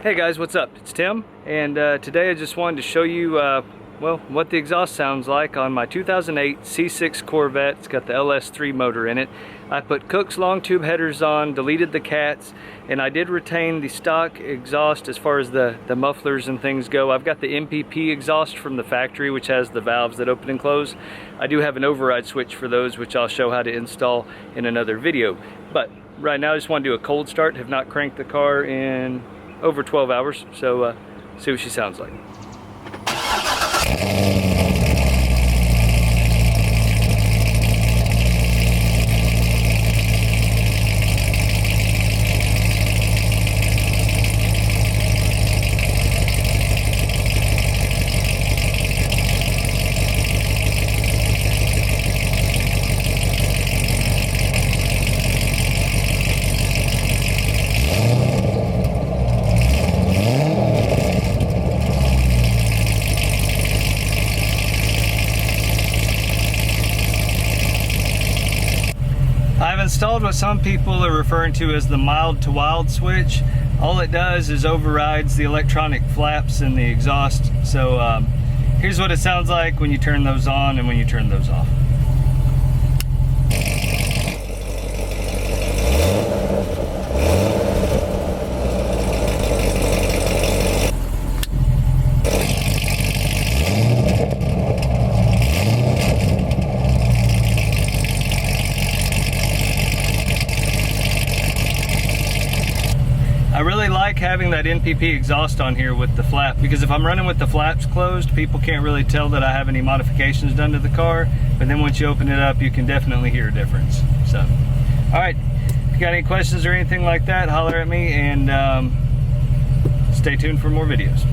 Hey guys, what's up? It's Tim, and today I just wanted to show you well, what the exhaust sounds like on my 2008 C6 Corvette. It's got the LS3 motor in it. I put Kooks long tube headers on, deleted the cats, and I did retain the stock exhaust as far as the mufflers and things go. I've got the MPP exhaust from the factory, which has the valves that open and close. I do have an override switch for those, which I'll show how to install in another video. But right now I just want to do a cold start. Have not cranked the car in over 12 hours, so see what she sounds like. I've installed what some people are referring to as the mild to wild switch. All it does is overrides the electronic flaps in the exhaust. So here's what it sounds like when you turn those on and when you turn those off. I really like having that MPP exhaust on here with the flap, because if I'm running with the flaps closed, people can't really tell that I have any modifications done to the car, but then once you open it up, you can definitely hear a difference. So, all right, if you got any questions or anything like that, holler at me, and stay tuned for more videos.